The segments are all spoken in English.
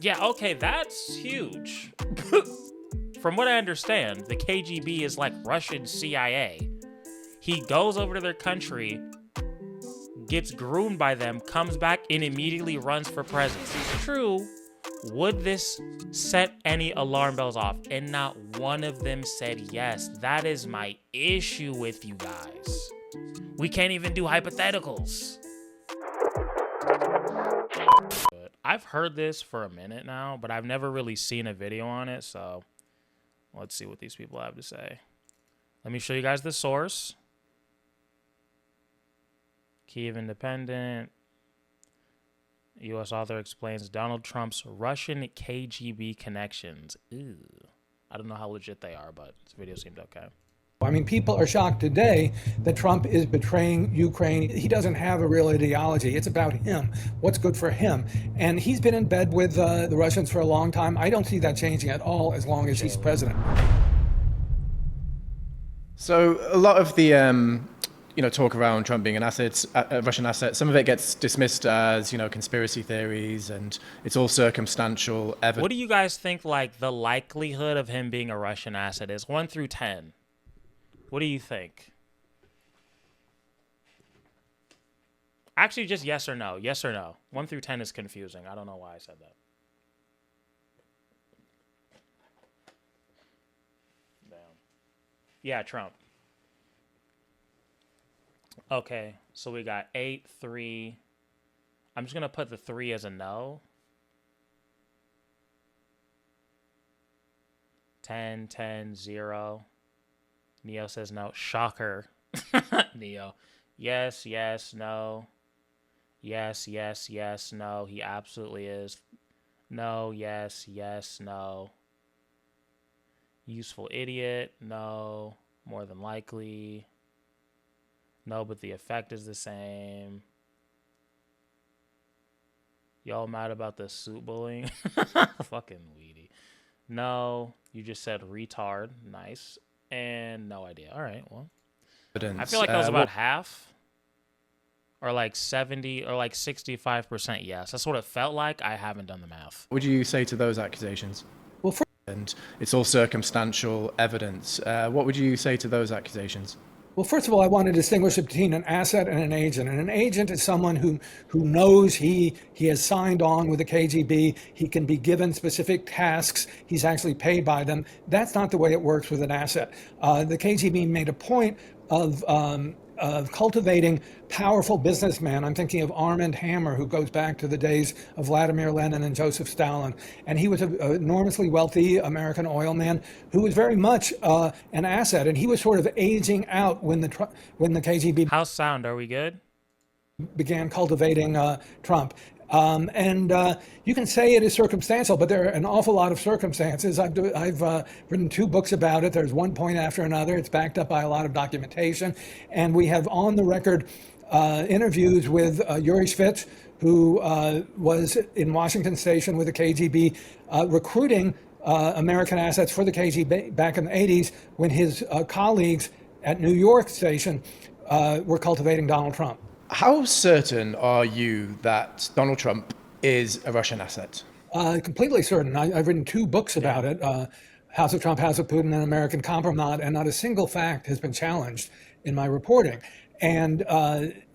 Yeah, okay, that's huge. From what I understand, the KGB is like Russian CIA. He goes over to their country, gets groomed by them, comes back, and immediately runs for president. It's true. Would this set any alarm bells off? And not one of them said yes. That is my issue with you guys. We can't even do hypotheticals. I've heard this for a minute now, but I've never really seen a video on it, so let's see what these people have to say. Let me show you guys the source. Kyiv Independent. U.S. author explains Donald Trump's Russian KGB connections. Ew. I don't know how legit they are, but this video seemed okay. I mean, people are shocked today that Trump is betraying Ukraine. He doesn't have a real ideology. It's about him, what's good for him. And he's been in bed with the Russians for a long time. I don't see that changing at all as long as he's president. So a lot of the talk around Trump being an asset, a Russian asset, some of it gets dismissed as, conspiracy theories, and it's all circumstantial evidence. What do you guys think, like, the likelihood of him being a Russian asset is? 1 through 10. What do you think? Actually, just yes or no. Yes or no. 1 through 10 is confusing. I don't know why I said that. Damn. Yeah, Trump. Okay, so we got 8, 3. I'm just going to put the 3 as a no. 10, 10, 0. Neo says no. Shocker. Neo. Yes, yes, no. Yes, yes, yes, no. He absolutely is. No, yes, yes, no. Useful idiot. No. More than likely. No, but the effect is the same. Y'all mad about the suit bullying? Fucking weedy. No, you just said retard. Nice. And no idea. All right, well. I feel like that was about half. Or like 70 or like 65% yes. That's what it felt like. I haven't done the math. What would you say to those accusations? Well, and it's all circumstantial evidence. What would you say to those accusations? Well, first of all, I want to distinguish between an asset and an agent. And an agent is someone who knows he has signed on with the KGB. He can be given specific tasks. He's actually paid by them. That's not the way it works with an asset. The KGB made a point of cultivating powerful businessmen. I'm thinking of Armand Hammer, who goes back to the days of Vladimir Lenin and Joseph Stalin. And he was an enormously wealthy American oil man who was very much an asset. And he was sort of aging out when the KGB... How's sound? Are we good? ...began cultivating Trump. You can say it is circumstantial, but there are an awful lot of circumstances. I've written 2 books about it. There's one point after another. It's backed up by a lot of documentation. And we have on the record interviews with Yuri Shvets, who was in Washington Station with the KGB, recruiting American assets for the KGB back in the 80s when his colleagues at New York Station were cultivating Donald Trump. How certain are you that Donald Trump is a Russian asset? Completely certain. I've written 2 books about it, House of Trump, House of Putin, and American Compromise, and not a single fact has been challenged in my reporting. And,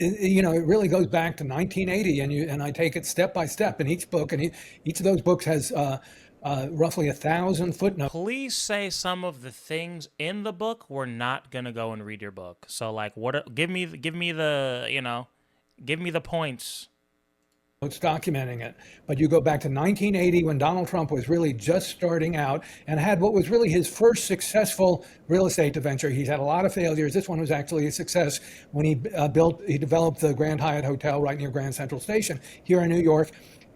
it really goes back to 1980, and I take it step by step in each book, and each of those books has roughly 1,000 footnotes. Please say some of the things in the book. We're not gonna go and read your book. So, like, give me the points. It's documenting it. But you go back to 1980 when Donald Trump was really just starting out and had what was really his first successful real estate venture. He's had a lot of failures. This one was actually a success when he developed the Grand Hyatt Hotel right near Grand Central Station here in New York.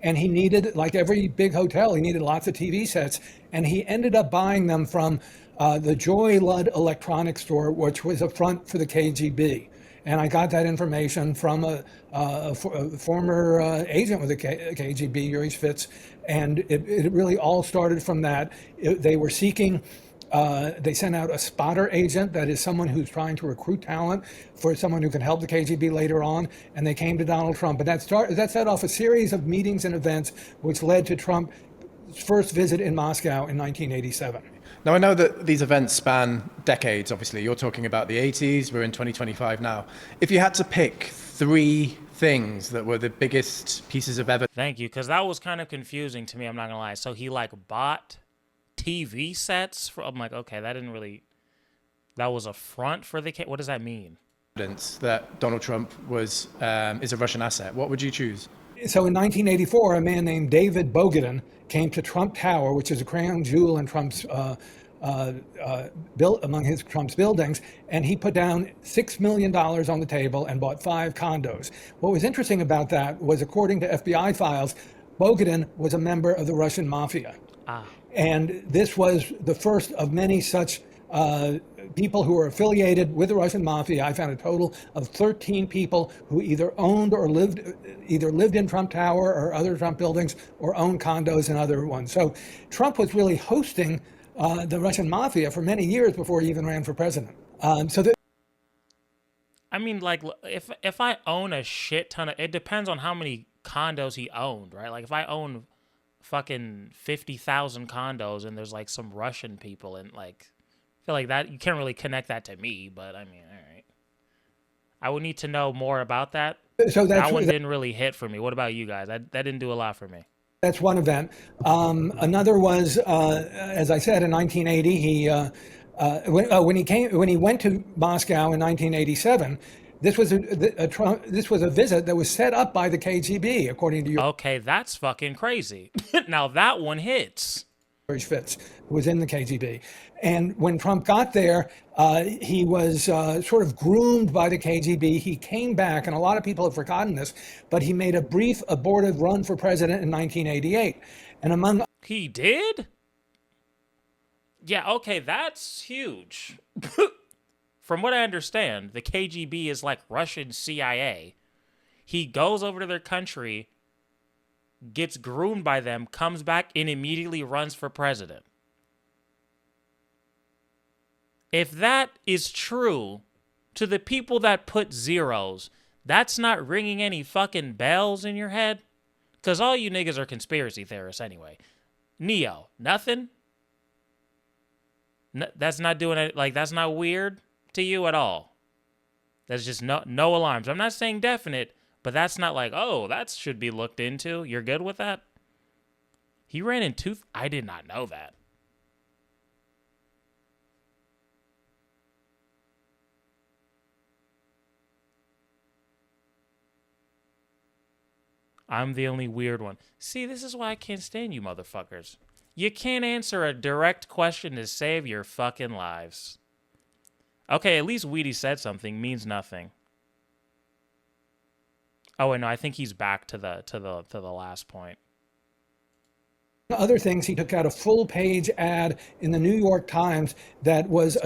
And he needed, like every big hotel, he needed lots of TV sets. And he ended up buying them from the Joy Ludd Electronics Store, which was a front for the KGB. And I got that information from a former agent with the KGB, Yuri Shvets. And it really all started from that. They were seeking, they sent out a spotter agent, that is someone who's trying to recruit talent for someone who can help the KGB later on. And they came to Donald Trump. And that set off a series of meetings and events which led to Trump first visit in Moscow in 1987. Now, I know that these events span decades, obviously. You're talking about the 80s, we're in 2025 now. If you had to pick three things that were the biggest pieces of evidence. Thank you, because that was kind of confusing to me, I'm not going to lie. So he, like, bought TV sets? I'm like, okay, that didn't really... That was a front for the... What does that mean? That Donald Trump is a Russian asset. What would you choose? So in 1984, a man named David Bogatin came to Trump Tower, which is a crown jewel in Trump's built among Trump's buildings, and he put down $6 million on the table and bought 5 condos. What was interesting about that was, according to FBI files, Bogatin was a member of the Russian mafia. And this was the first of many such people who were affiliated with the Russian mafia. I found a total of 13 people who either owned or lived in Trump Tower or other Trump buildings, or owned condos in other ones. So Trump was really hosting the Russian mafia for many years before he even ran for president. I mean, like, if I own a shit ton of... It depends on how many condos he owned, right? Like, if I own fucking 50,000 condos and there's, like, some Russian people and, like... I feel like that, you can't really connect that to me, but I mean, all right. I would need to know more about that. So that one didn't really hit for me. What about you guys? That didn't do a lot for me. That's one event. Another was, as I said, in 1980, when he went to Moscow in 1987. This was a visit that was set up by the KGB, according to you. Okay, that's fucking crazy. Now that one hits. Fitz, who was in the KGB. And when Trump got there, he was sort of groomed by the KGB. He came back, and a lot of people have forgotten this, but he made a brief abortive run for president in 1988. And among... He did? Yeah, okay, that's huge. From what I understand, the KGB is like Russian CIA. He goes over to their country, gets groomed by them, comes back, and immediately runs for president. If that is true, to the people that put zeros, that's not ringing any fucking bells in your head? Because all you niggas are conspiracy theorists anyway. Neo, nothing? That's not doing it, like, that's not weird to you at all? That's just no alarms. I'm not saying definite, but that's not like, oh, that should be looked into. You're good with that? He ran in I did not know that. I'm the only weird one. See, this is why I can't stand you motherfuckers. You can't answer a direct question to save your fucking lives. Okay, at least Weedy said something. Means nothing. Oh, wait, no, I think he's back to the last point. Other things, he took out a full-page ad in the New York Times that was,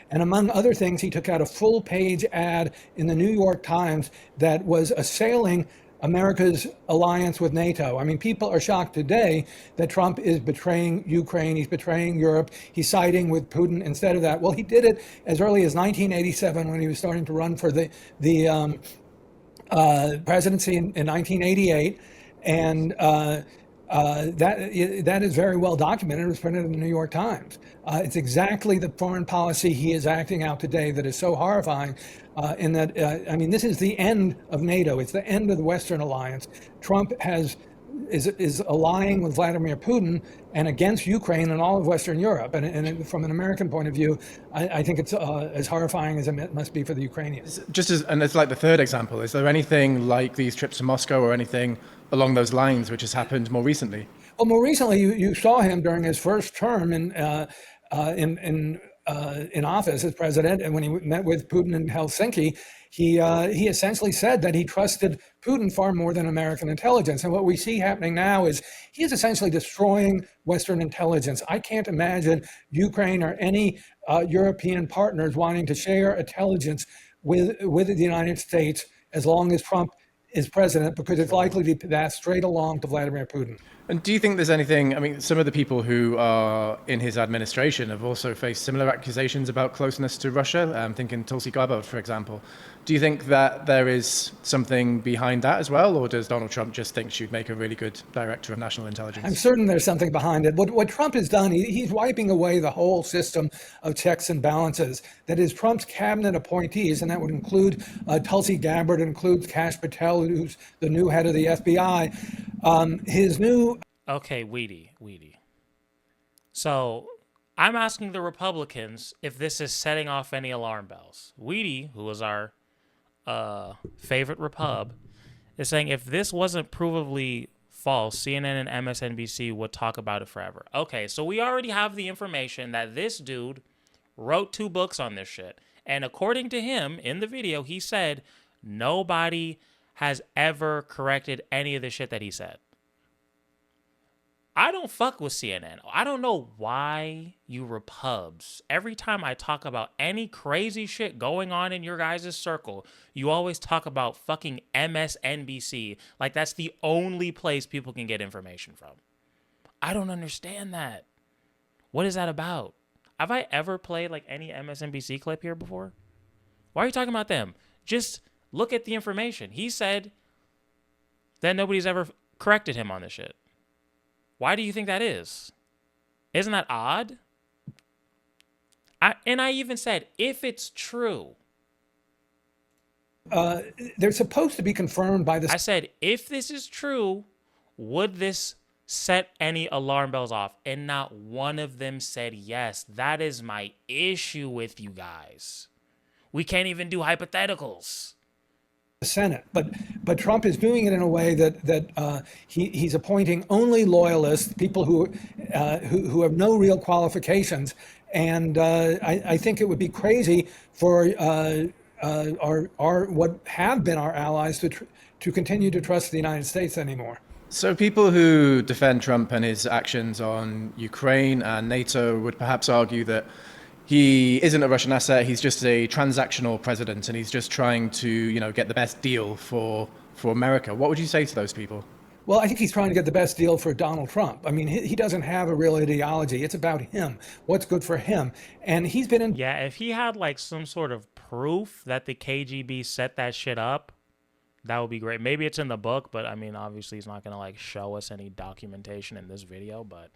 and among other things, he took out a full-page ad in the New York Times that was assailing America's alliance with NATO. I mean, people are shocked today that Trump is betraying Ukraine. He's betraying Europe. He's siding with Putin instead of that. Well, he did it as early as 1987 when he was starting to run for the presidency in 1988. And that is very well documented. It was printed in the New York Times. It's exactly the foreign policy he is acting out today that is so horrifying. In that, I mean, this is the end of NATO. It's the end of the Western alliance. Trump is allying with Vladimir Putin and against Ukraine and all of Western Europe. And from an American point of view, I think it's as horrifying as it must be for the Ukrainians. And it's like the third example. Is there anything like these trips to Moscow or anything along those lines which has happened more recently? Well, more recently, you saw him during his first term in office as president, and when he met with Putin in Helsinki, he essentially said that he trusted Putin far more than American intelligence. And what we see happening now is he is essentially destroying Western intelligence. I can't imagine Ukraine or any European partners wanting to share intelligence with the United States as long as Trump is president, because it's likely to pass straight along to Vladimir Putin. And do you think there's anything, I mean, some of the people who are in his administration have also faced similar accusations about closeness to Russia. I'm thinking Tulsi Gabbard, for example. Do you think that there is something behind that as well, or does Donald Trump just think she'd make a really good director of national intelligence? I'm certain there's something behind it. What Trump has done, he's wiping away the whole system of checks and balances. That is, Trump's cabinet appointees, and that would include Tulsi Gabbard, includes Kash Patel, who's the new head of the FBI. His new... Okay, Weedy. So I'm asking the Republicans if this is setting off any alarm bells. Weedy, who is our favorite Repub, is saying if this wasn't provably false, CNN and MSNBC would talk about it forever. Okay, so we already have the information that this dude wrote 2 books on this shit. And according to him, in the video, he said nobody has ever corrected any of the shit that he said. I don't fuck with CNN. I don't know why you Repubs, every time I talk about any crazy shit going on in your guys' circle, you always talk about fucking MSNBC. Like that's the only place people can get information from. I don't understand that. What is that about? Have I ever played like any MSNBC clip here before? Why are you talking about them? Just look at the information. He said that nobody's ever corrected him on this shit. Why do you think that is? Isn't that odd? I even said, if it's true. They're supposed to be confirmed by the... I said, if this is true, would this set any alarm bells off? And not one of them said yes. That is my issue with you guys. We can't even do hypotheticals. Senate, but Trump is doing it in a way that he's appointing only loyalists, people who have no real qualifications, and I think it would be crazy for our what have been our allies to continue to trust the United States anymore. So people who defend Trump and his actions on Ukraine and NATO would perhaps argue that he isn't a Russian asset. He's just a transactional president, and he's just trying to, get the best deal for America. What would you say to those people? Well, I think he's trying to get the best deal for Donald Trump. I mean, he doesn't have a real ideology. It's about him, what's good for him. And he's been in... Yeah, if he had like some sort of proof that the KGB set that shit up, that would be great. Maybe it's in the book, but I mean, obviously he's not going to like show us any documentation in this video, but...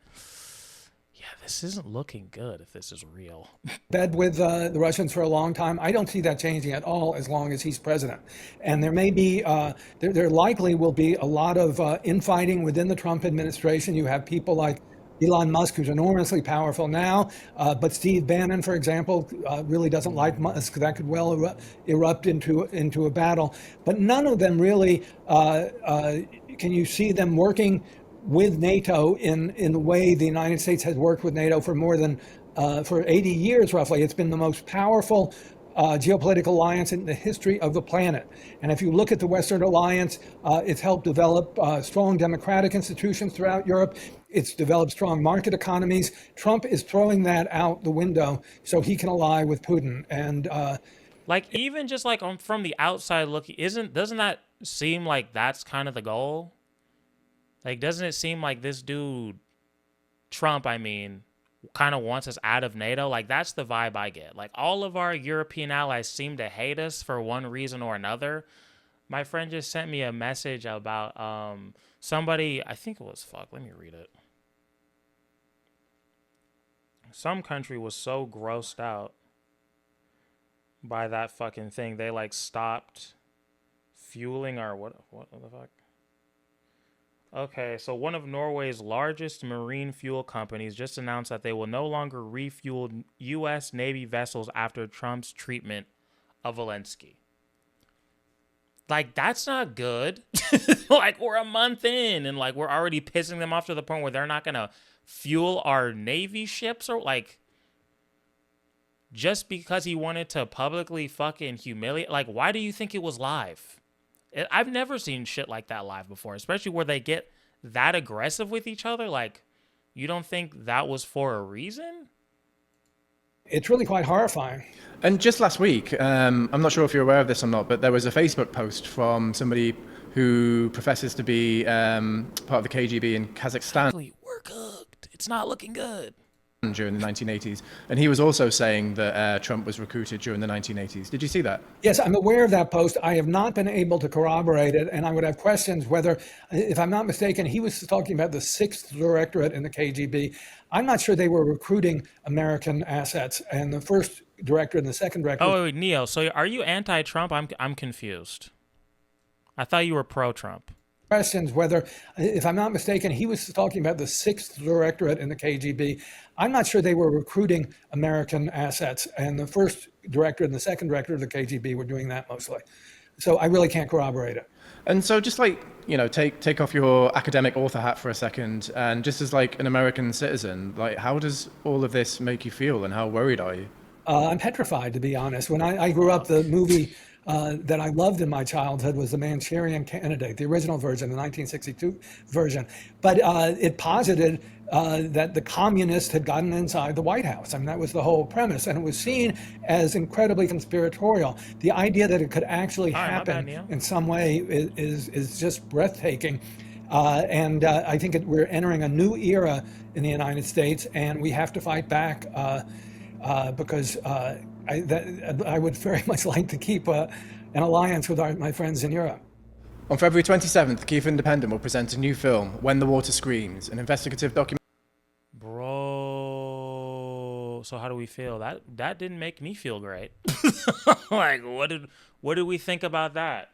yeah, this isn't looking good if this is real. Bed with the Russians for a long time. I don't see that changing at all as long as he's president. And there may be, there likely will be a lot of infighting within the Trump administration. You have people like Elon Musk, who's enormously powerful now, but Steve Bannon, for example, really doesn't like Musk. That could well erupt into a battle. But none of them really, can you see them working with NATO in the way the United States has worked with NATO for more than for 80 years, roughly. It's been the most powerful geopolitical alliance in the history of the planet. And if you look at the Western Alliance, it's helped develop strong democratic institutions throughout Europe. It's developed strong market economies. Trump is throwing that out the window so he can ally with Putin. And like even just like from the outside looking, doesn't that seem like that's kind of the goal? Like, doesn't it seem like this dude, Trump, I mean, kind of wants us out of NATO? Like, that's the vibe I get. Like, all of our European allies seem to hate us for one reason or another. My friend just sent me a message about somebody, I think it was, let me read it. Some country was so grossed out by that fucking thing, they, like, stopped fueling our, what the fuck? Okay, so one of Norway's largest marine fuel companies just announced that they will no longer refuel U.S. Navy vessels after Trump's treatment of Zelensky. Like, that's not good. Like, we're a month in, and, like, we're already pissing them off to the point where they're not going to fuel our Navy ships, or, like, just because he wanted to publicly fucking humiliate. Like, why do you think it was live? I've never seen shit like that live before, especially where they get that aggressive with each other. Like, you don't think that was for a reason? It's really quite horrifying. And just last week, I'm not sure if you're aware of this or not, but there was a Facebook post from somebody who professes to be part of the KGB in Kazakhstan We're cooked. It's not looking good. during the 1980s. And he was also saying that Trump was recruited during the 1980s. Did you see that? Yes, I'm aware of that post. I have not been able to corroborate it, and I would have questions whether, if I'm not mistaken, he was talking about the 6th directorate in the KGB. I'm not sure they were recruiting American assets, and the 1st directorate and the 2nd directorate. Oh, wait, Neo. So are you anti-Trump? I'm confused. I thought you were pro-Trump. Questions whether, if I'm not mistaken, he was talking about the 6th directorate in the KGB. I'm not sure they were recruiting American assets, and the 1st directorate and the 2nd directorate of the KGB were doing that mostly. So I really can't corroborate it. And so just like, take off your academic author hat for a second, and just as like an American citizen, like how does all of this make you feel, and how worried are you? I'm petrified, to be honest. When I grew up, the movie that I loved in my childhood was The Manchurian Candidate, the original version, the 1962 version. But it posited that the communists had gotten inside the White House. I mean, that was the whole premise. And it was seen as incredibly conspiratorial. The idea that it could actually happen in some way is just breathtaking. And I think we're entering a new era in the United States, and we have to fight back because I would very much like to keep an alliance with my friends in Europe. On February 27th, Kyiv Independent will present a new film, When the Water Screams, an investigative documentary. Bro, so how do we feel? That didn't make me feel great. Like, what did we think about that?